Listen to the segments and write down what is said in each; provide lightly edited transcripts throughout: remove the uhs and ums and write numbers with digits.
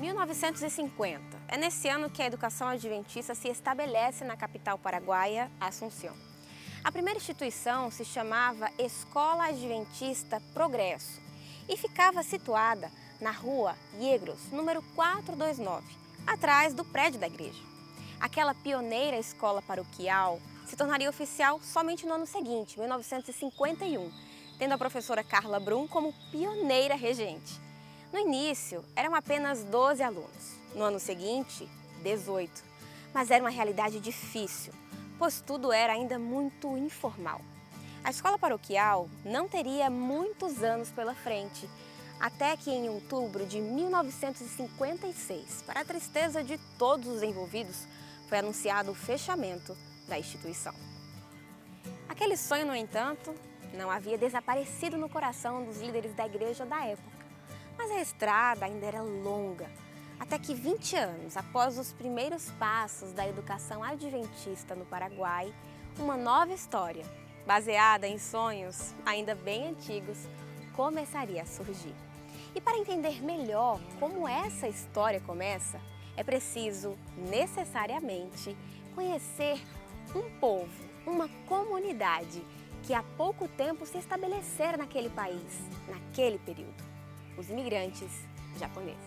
1950. É nesse ano que a educação adventista se estabelece na capital paraguaia, Assunção. A primeira instituição se chamava Escola Adventista Progresso e ficava situada na rua Yegros, número 429, atrás do prédio da igreja. Aquela pioneira escola paroquial se tornaria oficial somente no ano seguinte, 1951, tendo a professora Carla Brum como pioneira regente. No início, eram apenas 12 alunos. No ano seguinte, 18. Mas era uma realidade difícil, pois tudo era ainda muito informal. A escola paroquial não teria muitos anos pela frente, até que em outubro de 1956, para a tristeza de todos os envolvidos, foi anunciado o fechamento da instituição. Aquele sonho, no entanto, não havia desaparecido no coração dos líderes da igreja da época. Mas a estrada ainda era longa, até que 20 anos após os primeiros passos da educação adventista no Paraguai, uma nova história, baseada em sonhos ainda bem antigos, começaria a surgir. E para entender melhor como essa história começa, é preciso, necessariamente, conhecer um povo, uma comunidade que há pouco tempo se estabelecera naquele país, naquele período. Os imigrantes japoneses.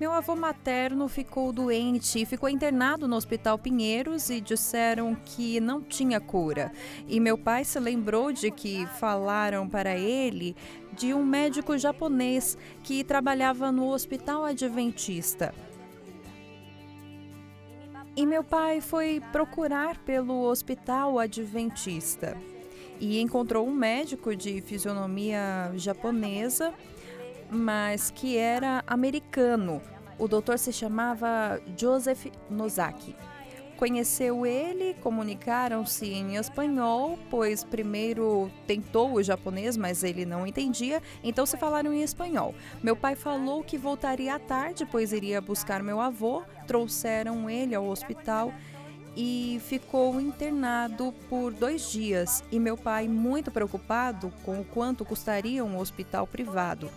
Meu avô materno ficou doente e ficou internado no Hospital Pinheiros e disseram que não tinha cura. E meu pai se lembrou de que falaram para ele de um médico japonês que trabalhava no Hospital Adventista. E meu pai foi procurar pelo Hospital Adventista e encontrou um médico de fisionomia japonesa, mas que era americano. O doutor se chamava Joseph Nozaki. Conheceu ele, comunicaram-se em espanhol, pois primeiro tentou o japonês, mas ele não entendia, então se falaram em espanhol. Meu pai falou que voltaria à tarde, pois iria buscar meu avô, trouxeram ele ao hospital e ficou internado por 2 dias. E meu pai, muito preocupado com o quanto custaria um hospital privado.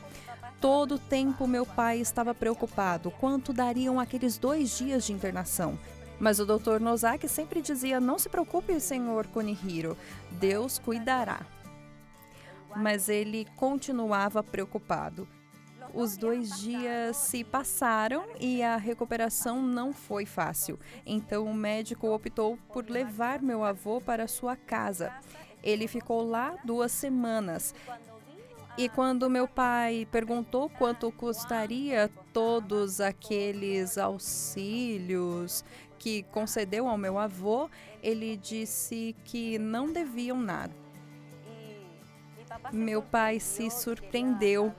Todo o tempo meu pai estava preocupado, quanto dariam aqueles 2 dias de internação. Mas o Dr. Nozaki sempre dizia, não se preocupe, senhor Kunihiro, Deus cuidará. Mas ele continuava preocupado. Os 2 dias se passaram e a recuperação não foi fácil. Então o médico optou por levar meu avô para sua casa. Ele ficou lá 2 semanas. E quando meu pai perguntou quanto custaria todos aqueles auxílios que concedeu ao meu avô, ele disse que não deviam nada. Meu pai se surpreendeu,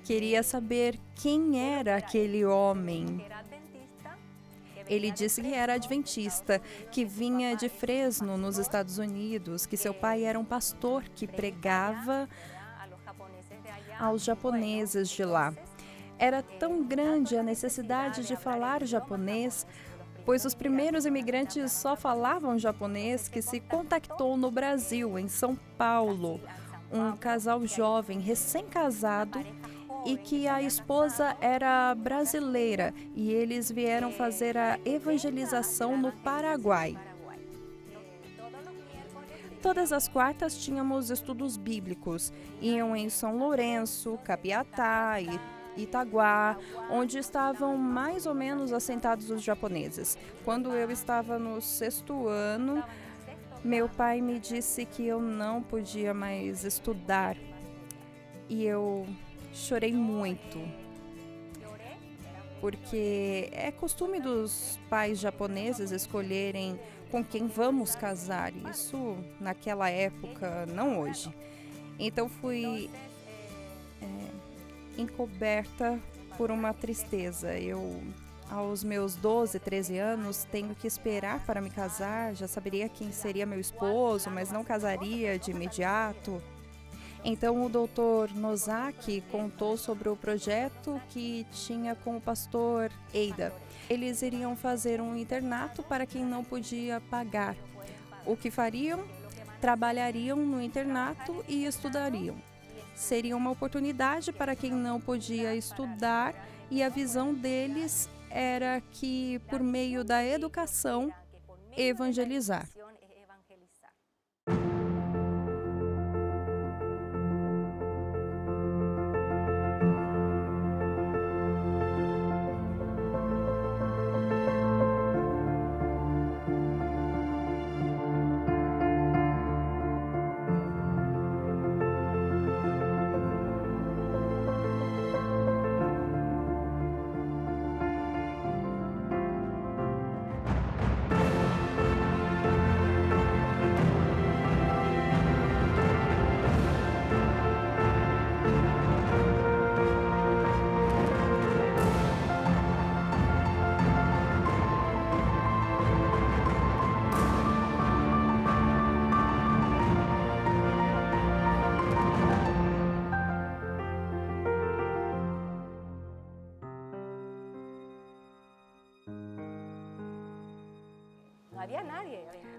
queria saber quem era aquele homem. Ele disse que era adventista, que vinha de Fresno, nos Estados Unidos, que seu pai era um pastor que pregava aos japoneses de lá. Era tão grande a necessidade de falar japonês, pois os primeiros imigrantes só falavam japonês, que se contactou no Brasil, em São Paulo, um casal jovem recém-casado e que a esposa era brasileira e eles vieram fazer a evangelização no Paraguai. Todas as quartas tínhamos estudos bíblicos, iam em São Lourenço, Capiatá e Itaguá, onde estavam mais ou menos assentados os japoneses. Quando eu estava no 6º ano, meu pai me disse que eu não podia mais estudar e eu chorei muito, porque é costume dos pais japoneses escolherem com quem vamos casar, isso naquela época, não hoje. Então fui encoberta por uma tristeza. Eu, aos meus 12, 13 anos, tenho que esperar para me casar, já saberia quem seria meu esposo, mas não casaria de imediato. Então o Dr. Nozaki contou sobre o projeto que tinha com o pastor Eida. Eles iriam fazer um internato para quem não podia pagar. O que fariam? trabalhariam no internato e estudariam. Seria uma oportunidade para quem não podia estudar, e a visão deles era que, por meio da educação, evangelizar.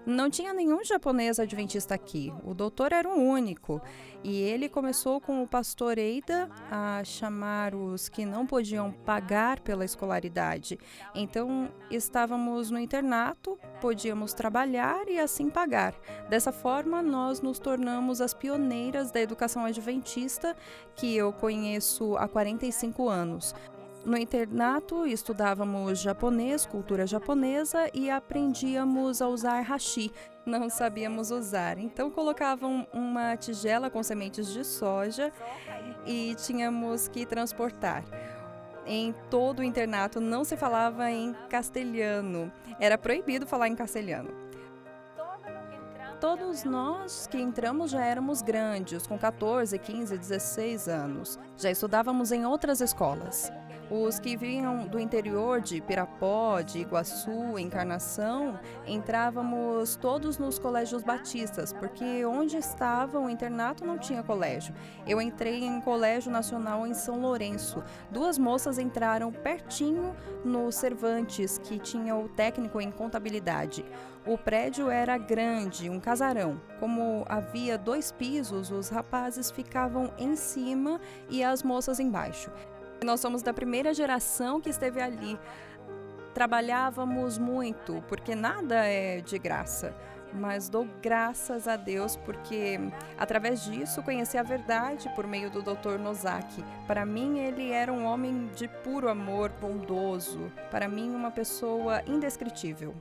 Não tinha nenhum japonês adventista aqui. O doutor era o único. E ele começou com o pastor Eida a chamar os que não podiam pagar pela escolaridade. Então, estávamos no internato, podíamos trabalhar e assim pagar. Dessa forma, nós nos tornamos as pioneiras da educação adventista, que eu conheço há 45 anos. No internato, estudávamos japonês, cultura japonesa, e aprendíamos a usar hashi. Não sabíamos usar, então colocavam uma tigela com sementes de soja e tínhamos que transportar. Em todo o internato não se falava em castelhano, era proibido falar em castelhano. Todos nós que entramos já éramos grandes, com 14, 15, 16 anos. Já estudávamos em outras escolas. Os que vinham do interior de Pirapó, de Iguaçu, Encarnação, entrávamos todos nos colégios batistas, porque onde estava o internato não tinha colégio. Eu entrei em colégio nacional em São Lourenço. 2 moças entraram pertinho no Cervantes, que tinha o técnico em contabilidade. O prédio era grande, um casarão. Como havia 2 pisos, os rapazes ficavam em cima e as moças embaixo. Nós somos da primeira geração que esteve ali. Trabalhávamos muito, porque nada é de graça. Mas dou graças a Deus porque, através disso, conheci a verdade por meio do Dr. Nozaki. Para mim, ele era um homem de puro amor, bondoso. Para mim, uma pessoa indescritível.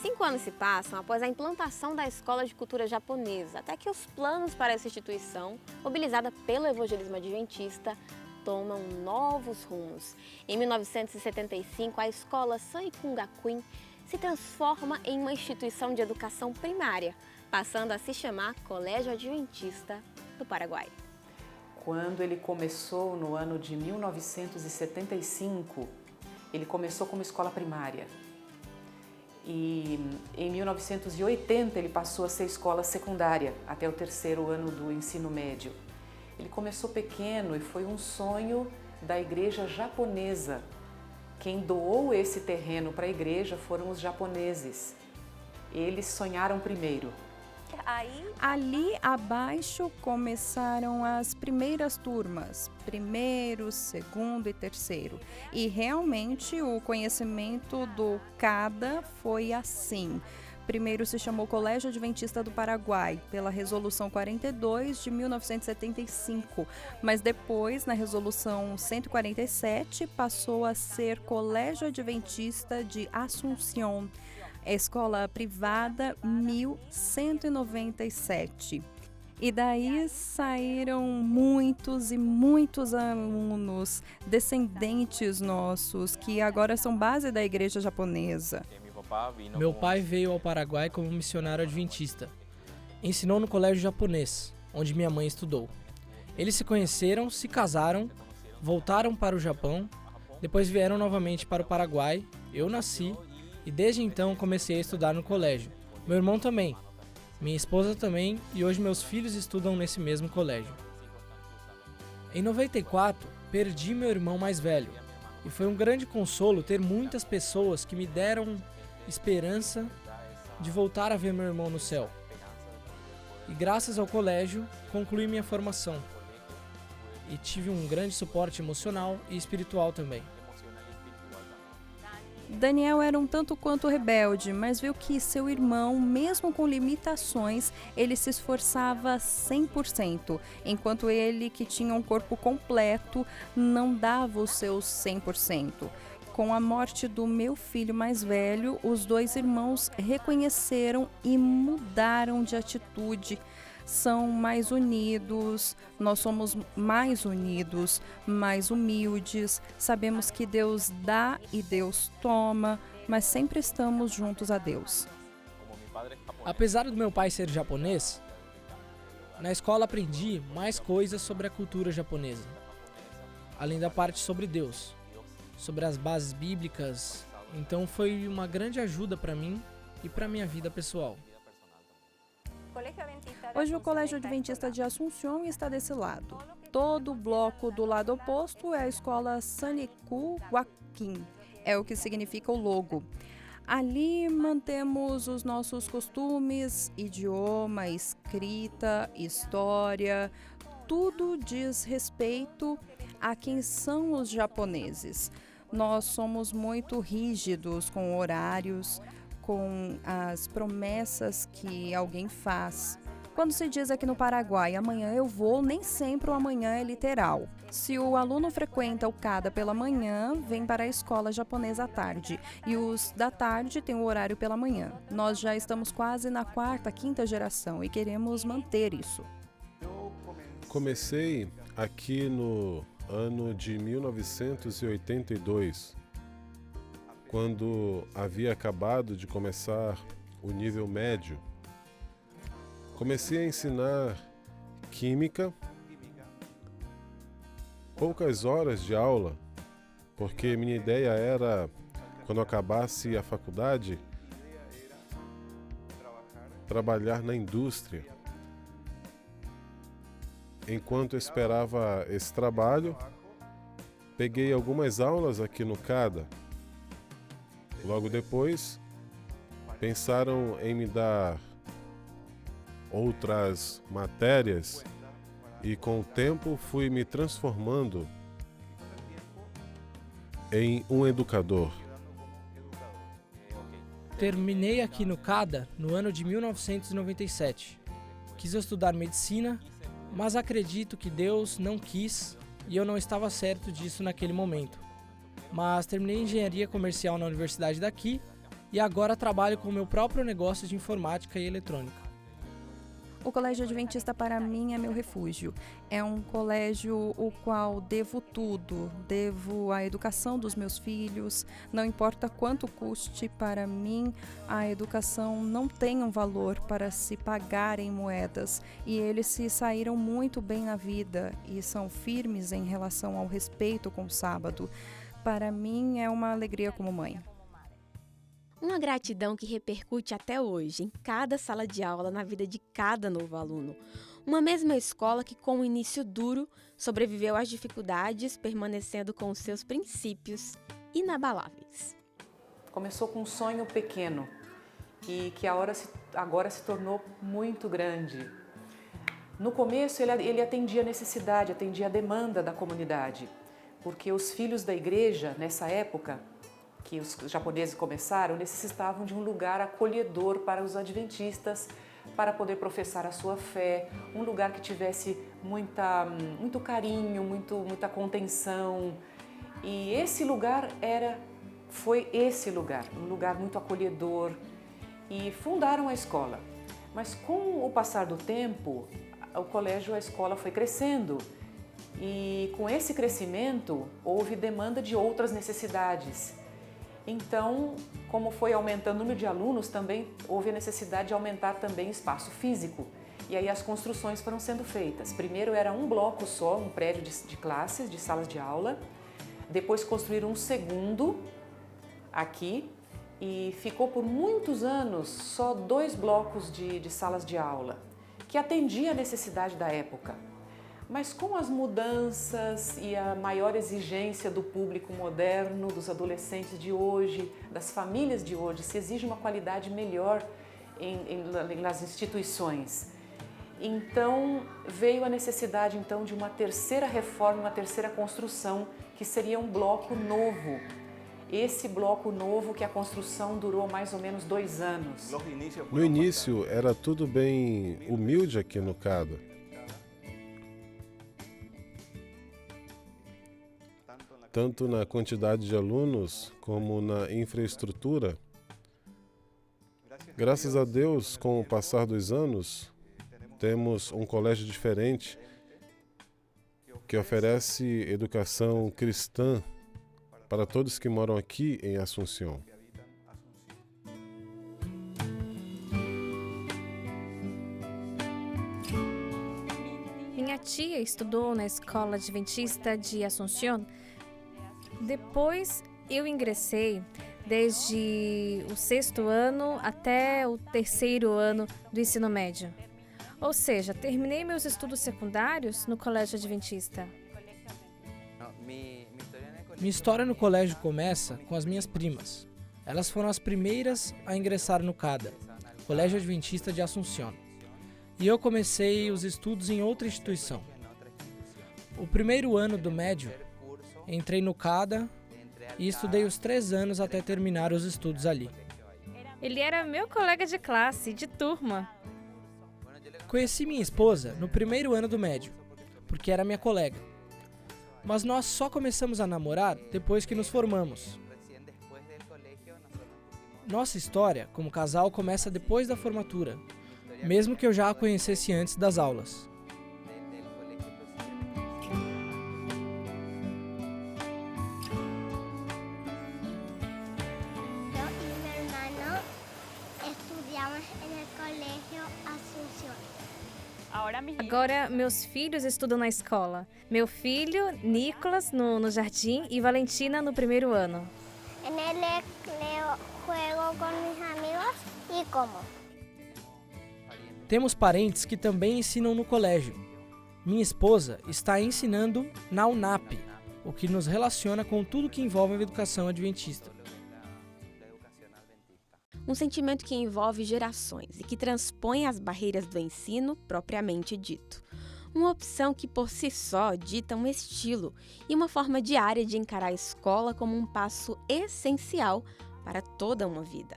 5 anos se passam após a implantação da Escola de Cultura Japonesa, até que os planos para essa instituição, mobilizada pelo evangelismo adventista, tomam novos rumos. Em 1975, a escola Saikun Gakuin se transforma em uma instituição de educação primária, passando a se chamar Colégio Adventista do Paraguai. Quando ele começou no ano de 1975, ele começou como escola primária. E em 1980 ele passou a ser escola secundária, até o 3º ano do ensino médio. Ele começou pequeno e foi um sonho da igreja japonesa. Quem doou esse terreno para a igreja foram os japoneses. Eles sonharam primeiro. Ali abaixo começaram as primeiras turmas, 1º, 2º e 3º. E realmente o conhecimento do CADA foi assim. Primeiro se chamou Colégio Adventista do Paraguai, pela Resolução 42 de 1975, mas depois, na Resolução 147, passou a ser Colégio Adventista de Assunção, escola privada 1197. E daí saíram muitos e muitos alunos, descendentes nossos, que agora são base da igreja japonesa. Meu pai veio ao Paraguai como missionário adventista. Ensinou no colégio japonês, onde minha mãe estudou. Eles se conheceram, se casaram, voltaram para o Japão, depois vieram novamente para o Paraguai, eu nasci e desde então comecei a estudar no colégio. Meu irmão também, minha esposa também e hoje meus filhos estudam nesse mesmo colégio. Em 94, perdi meu irmão mais velho. E foi um grande consolo ter muitas pessoas que me deram esperança de voltar a ver meu irmão no céu. E graças ao colégio, concluí minha formação. E tive um grande suporte emocional e espiritual também. Daniel era um tanto quanto rebelde, mas viu que seu irmão, mesmo com limitações, ele se esforçava 100%, enquanto ele, que tinha um corpo completo, não dava os seus 100%. Com a morte do meu filho mais velho, os dois irmãos reconheceram e mudaram de atitude. São mais unidos, nós somos mais unidos, mais humildes, sabemos que Deus dá e Deus toma, mas sempre estamos juntos a Deus. Apesar do meu pai ser japonês, na escola aprendi mais coisas sobre a cultura japonesa, além da parte sobre Deus, sobre as bases bíblicas, então foi uma grande ajuda para mim e para minha vida pessoal. Hoje o Colégio Adventista de Assunção está desse lado. Todo o bloco do lado oposto é a escola Saniku Wakin, é o que significa o logo. Ali mantemos os nossos costumes, idioma, escrita, história, tudo diz respeito a quem são os japoneses. Nós somos muito rígidos com horários, com as promessas que alguém faz. Quando se diz aqui no Paraguai, amanhã eu vou, nem sempre o amanhã é literal. Se o aluno frequenta o CADA pela manhã, vem para a escola japonesa à tarde. E os da tarde têm o horário pela manhã. Nós já estamos quase na quarta, quinta geração e queremos manter isso. Comecei aqui no ano de 1982, quando havia acabado de começar o nível médio. Comecei a ensinar química, poucas horas de aula, porque minha ideia era, quando acabasse a faculdade, trabalhar na indústria. Enquanto eu esperava esse trabalho, peguei algumas aulas aqui no CADA. Logo depois, pensaram em me dar outras matérias e com o tempo fui me transformando em um educador. Terminei aqui no CADA no ano de 1997. Quis estudar medicina, mas acredito que Deus não quis e eu não estava certo disso naquele momento. Mas terminei engenharia comercial na universidade daqui e agora trabalho com o meu próprio negócio de informática e eletrônica. O Colégio Adventista para mim é meu refúgio. É um colégio o qual devo tudo. Devo a educação dos meus filhos. Não importa quanto custe, para mim a educação não tem um valor para se pagar em moedas. E eles se saíram muito bem na vida e são firmes em relação ao respeito com o sábado. Para mim é uma alegria como mãe. Uma gratidão que repercute até hoje em cada sala de aula, na vida de cada novo aluno. Uma mesma escola que, com um início duro, sobreviveu às dificuldades, permanecendo com os seus princípios inabaláveis. Começou com um sonho pequeno e que agora se tornou muito grande. No começo ele atendia a necessidade, atendia a demanda da comunidade, porque os filhos da igreja, nessa época, que os japoneses começaram, necessitavam de um lugar acolhedor para os adventistas, para poder professar a sua fé, um lugar que tivesse muito carinho, muita contenção. E esse lugar foi esse lugar, um lugar muito acolhedor, e fundaram a escola. Mas com o passar do tempo, a escola foi crescendo, e com esse crescimento houve demanda de outras necessidades. Então, como foi aumentando o número de alunos, também houve a necessidade de aumentar também o espaço físico. E aí as construções foram sendo feitas. Primeiro era um bloco só, um prédio de classes, de salas de aula. Depois construíram um segundo aqui e ficou por muitos anos só 2 blocos de salas de aula, que atendia a necessidade da época. Mas com as mudanças e a maior exigência do público moderno, dos adolescentes de hoje, das famílias de hoje, se exige uma qualidade melhor nas instituições. Então veio a necessidade então de uma terceira reforma, uma terceira construção, que seria um bloco novo. Esse bloco novo que a construção durou mais ou menos 2 anos. No início era tudo bem humilde aqui no CADA. Tanto na quantidade de alunos como na infraestrutura. Graças a Deus, com o passar dos anos, temos um colégio diferente que oferece educação cristã para todos que moram aqui em Assunção. Minha tia estudou na escola adventista de Assunção. Depois eu ingressei desde o 6º ano até o 3º ano do ensino médio. Ou seja, terminei meus estudos secundários no colégio adventista. Minha história no colégio começa com as minhas primas. Elas foram as primeiras a ingressar no CADA, Colégio Adventista de Assunção. E eu comecei os estudos em outra instituição. O primeiro ano do médio, entrei no CADA e estudei os 3 anos até terminar os estudos ali. Ele era meu colega de classe, de turma. Conheci minha esposa no primeiro ano do médio, porque era minha colega. Mas nós só começamos a namorar depois que nos formamos. Nossa história como casal começa depois da formatura, mesmo que eu já a conhecesse antes das aulas. Agora, meus filhos estudam na escola. Meu filho, Nicolas, no jardim e Valentina no 1º ano. Temos parentes que também ensinam no colégio. Minha esposa está ensinando na UNAP, o que nos relaciona com tudo que envolve a educação adventista. Um sentimento que envolve gerações e que transpõe as barreiras do ensino propriamente dito. Uma opção que por si só dita um estilo e uma forma diária de encarar a escola como um passo essencial para toda uma vida.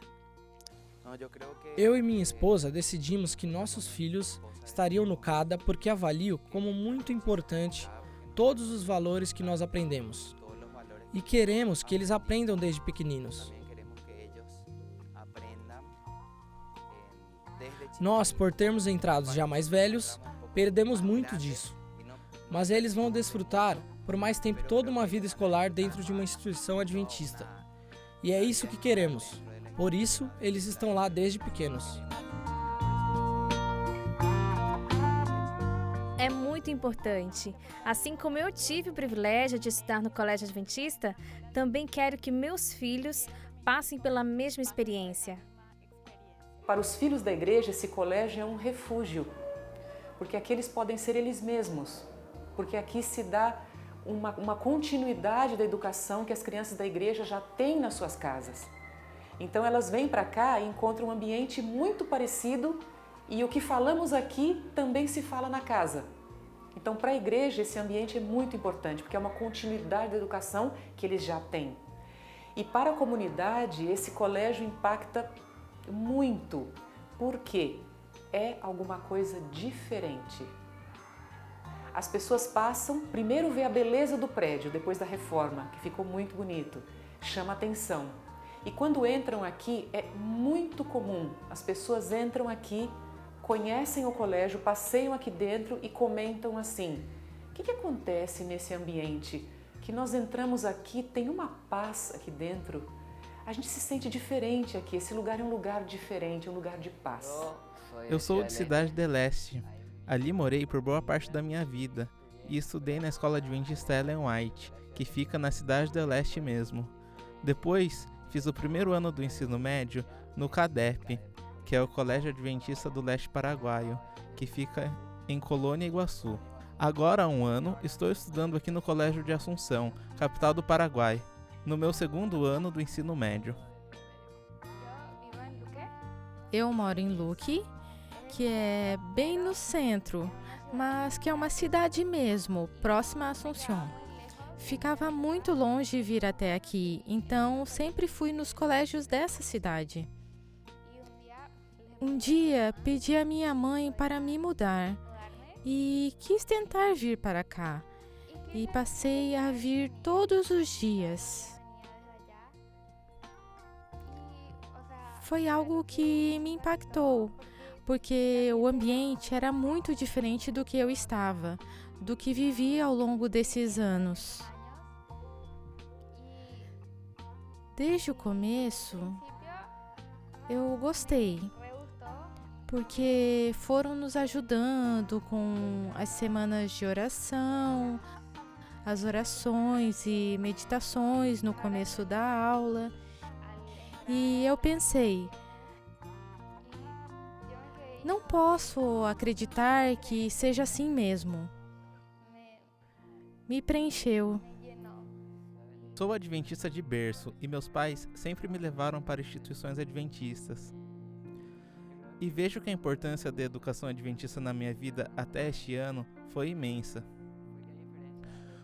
Eu e minha esposa decidimos que nossos filhos estariam no CADA porque avalio como muito importante todos os valores que nós aprendemos. E queremos que eles aprendam desde pequeninos. Nós, por termos entrado já mais velhos, perdemos muito disso. Mas eles vão desfrutar por mais tempo toda uma vida escolar dentro de uma instituição adventista. E é isso que queremos. Por isso, eles estão lá desde pequenos. É muito importante. Assim como eu tive o privilégio de estudar no colégio adventista, também quero que meus filhos passem pela mesma experiência. Para os filhos da igreja, esse colégio é um refúgio, porque aqui eles podem ser eles mesmos, porque aqui se dá uma continuidade da educação que as crianças da igreja já têm nas suas casas. Então elas vêm para cá e encontram um ambiente muito parecido e o que falamos aqui também se fala na casa. Então para a igreja esse ambiente é muito importante, porque é uma continuidade da educação que eles já têm. E para a comunidade esse colégio impacta muito, porque é alguma coisa diferente. As pessoas passam, primeiro vê a beleza do prédio, depois da reforma, que ficou muito bonito, chama atenção. E quando entram aqui, é muito comum, as pessoas entram aqui, conhecem o colégio, passeiam aqui dentro e comentam assim: o que acontece nesse ambiente? Que nós entramos aqui, tem uma paz aqui dentro. A gente se sente diferente aqui, esse lugar é um lugar diferente, um lugar de paz. Eu sou de Cidade do Leste. Ali morei por boa parte da minha vida e estudei na escola adventista Ellen White, que fica na Cidade do Leste mesmo. Depois, fiz o 1º ano do ensino médio no CADEP, que é o Colégio Adventista do Leste Paraguaio, que fica em Colônia Iguaçu. Agora há um ano, estou estudando aqui no Colégio de Assunção, capital do Paraguai, no meu segundo ano do ensino médio. Eu moro em Luque, que é bem no centro, mas que é uma cidade mesmo, próxima a Assunção. Ficava muito longe vir até aqui, então sempre fui nos colégios dessa cidade. Um dia pedi à minha mãe para me mudar e quis tentar vir para cá. E passei a vir todos os dias. Foi algo que me impactou, porque o ambiente era muito diferente do que eu estava, do que vivi ao longo desses anos. Desde o começo, eu gostei, porque foram nos ajudando com as semanas de oração, as orações e meditações no começo da aula. E eu pensei, não posso acreditar que seja assim mesmo. Me preencheu. Sou adventista de berço e meus pais sempre me levaram para instituições adventistas. E vejo que a importância da educação adventista na minha vida até este ano foi imensa.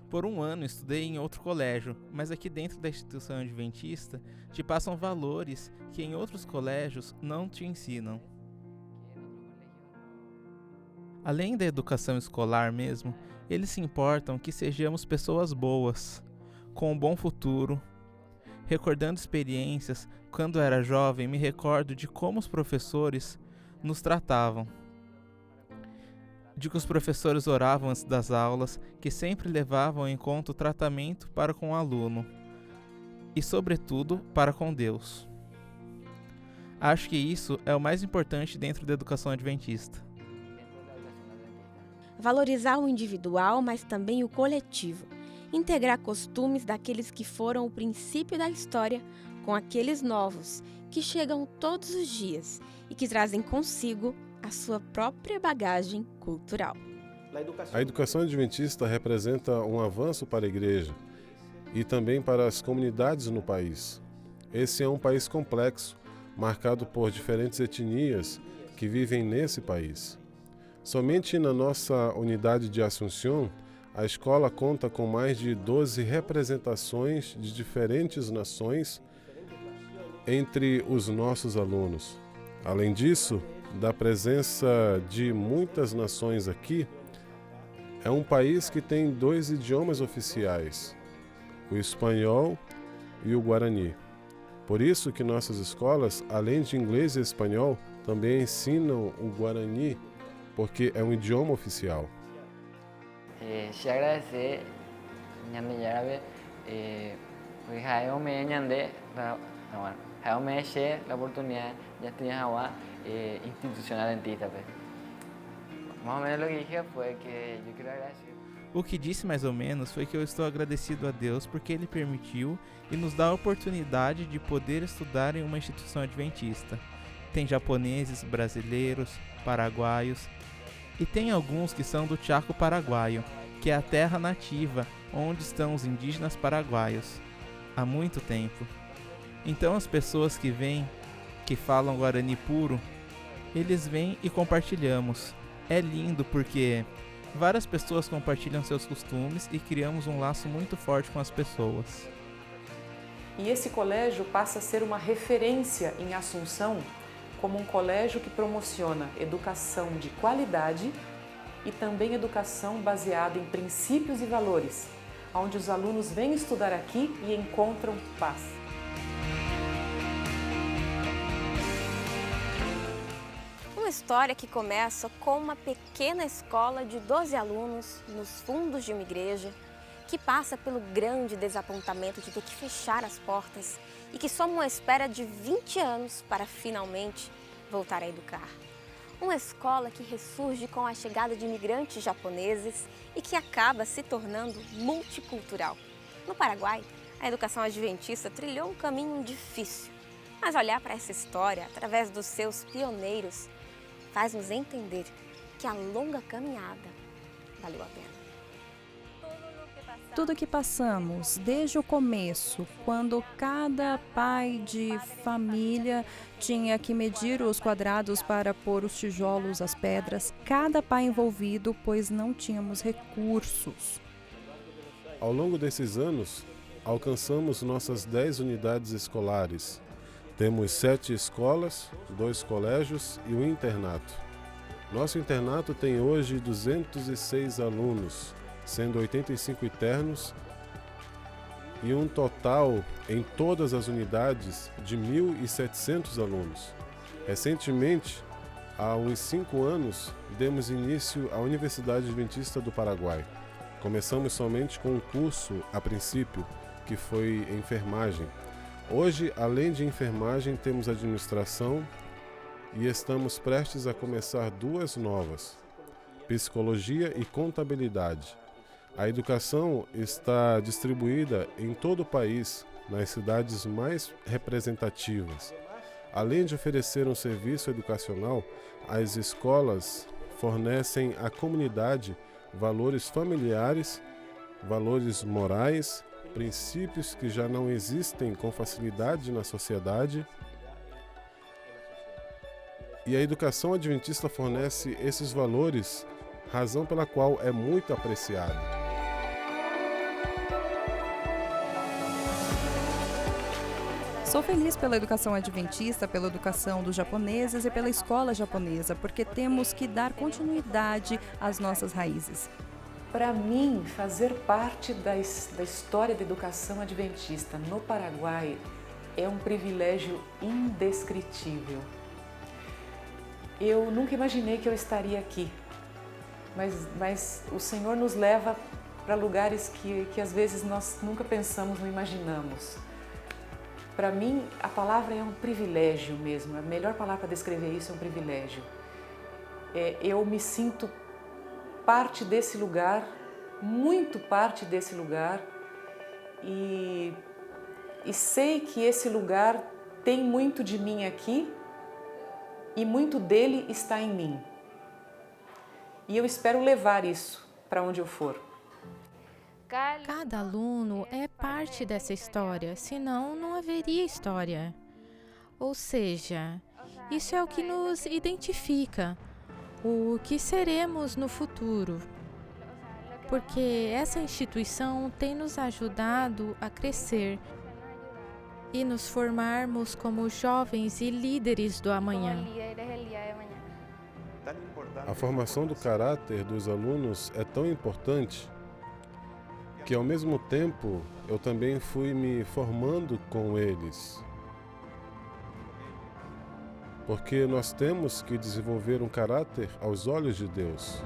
Por um ano estudei em outro colégio, mas aqui dentro da instituição adventista te passam valores que em outros colégios não te ensinam. Além da educação escolar mesmo, eles se importam que sejamos pessoas boas, com um bom futuro. Recordando experiências, quando era jovem, me recordo de como os professores nos tratavam. De que os professores oravam antes das aulas, que sempre levavam em conta o tratamento para com o aluno e, sobretudo, para com Deus. Acho que isso é o mais importante dentro da educação adventista. Valorizar o individual, mas também o coletivo. Integrar costumes daqueles que foram o princípio da história com aqueles novos, que chegam todos os dias e que trazem consigo a sua própria bagagem cultural. A educação adventista representa um avanço para a igreja e também para as comunidades no país. Esse é um país complexo, marcado por diferentes etnias que vivem nesse país. Somente na nossa unidade de Assunção, a escola conta com mais de 12 representações de diferentes nações entre os nossos alunos. Além disso, da presença de muitas nações aqui, é um país que tem 2 idiomas oficiais, o espanhol e o guarani. Por isso que nossas escolas, além de inglês e espanhol, também ensinam o guarani, porque é um idioma oficial. Se agradecer ñande yarabe porque realmente ñande realmente a oportunidad de estudiar agua institucional en Tita. Más o menos lo que dije fue que yo quiero agradecer. O que disse mais ou menos foi que eu estou agradecido a Deus porque Ele permitiu e nos dá a oportunidade de poder estudar em uma instituição adventista. Tem japoneses, brasileiros, paraguaios e tem alguns que são do Chaco paraguaio, que é a terra nativa onde estão os indígenas paraguaios há muito tempo. Então as pessoas que vêm, que falam guarani puro, eles vêm e compartilhamos. É lindo porque várias pessoas compartilham seus costumes e criamos um laço muito forte com as pessoas. E esse colégio passa a ser uma referência em Assunção como um colégio que promociona educação de qualidade e também educação baseada em princípios e valores, onde os alunos vêm estudar aqui e encontram paz. Uma história que começa com uma pequena escola de 12 alunos nos fundos de uma igreja, que passa pelo grande desapontamento de ter que fechar as portas e que soma uma espera de 20 anos para finalmente voltar a educar. Uma escola que ressurge com a chegada de imigrantes japoneses e que acaba se tornando multicultural. No Paraguai, a educação adventista trilhou um caminho difícil, mas olhar para essa história através dos seus pioneiros faz nos entender que a longa caminhada valeu a pena. Tudo que passamos, desde o começo, quando cada pai de família tinha que medir os quadrados para pôr os tijolos, as pedras, cada pai envolvido, pois não tínhamos recursos. Ao longo desses anos, alcançamos nossas 10 unidades escolares. Temos 7 escolas, 2 colégios e um internato. Nosso internato tem hoje 206 alunos, sendo 85 internos e um total em todas as unidades de 1.700 alunos. Recentemente, há uns 5 anos, demos início à Universidade Adventista do Paraguai. Começamos somente com um curso, a princípio, que foi enfermagem. Hoje, além de enfermagem, temos administração e estamos prestes a começar 2 novas, psicologia e contabilidade. A educação está distribuída em todo o país, nas cidades mais representativas. Além de oferecer um serviço educacional, as escolas fornecem à comunidade valores familiares, valores morais, princípios que já não existem com facilidade na sociedade. E a educação adventista fornece esses valores, razão pela qual é muito apreciada. Sou feliz pela educação adventista, pela educação dos japoneses e pela escola japonesa, porque temos que dar continuidade às nossas raízes. Para mim, fazer parte da história da educação adventista no Paraguai é um privilégio indescritível. Eu nunca imaginei que eu estaria aqui, mas o Senhor nos leva para lugares que às vezes nós nunca pensamos, não imaginamos. Para mim, a palavra é um privilégio mesmo, a melhor palavra para descrever isso é um privilégio. Eu me sinto parte desse lugar, muito parte desse lugar, e sei que esse lugar tem muito de mim aqui e muito dele está em mim. E eu espero levar isso para onde eu for. Cada aluno é parte dessa história, senão não haveria história. Ou seja, isso é o que nos identifica, o que seremos no futuro. Porque essa instituição tem nos ajudado a crescer e nos formarmos como jovens e líderes do amanhã. A formação do caráter dos alunos é tão importante que, ao mesmo tempo, eu também fui me formando com eles. Porque nós temos que desenvolver um caráter aos olhos de Deus.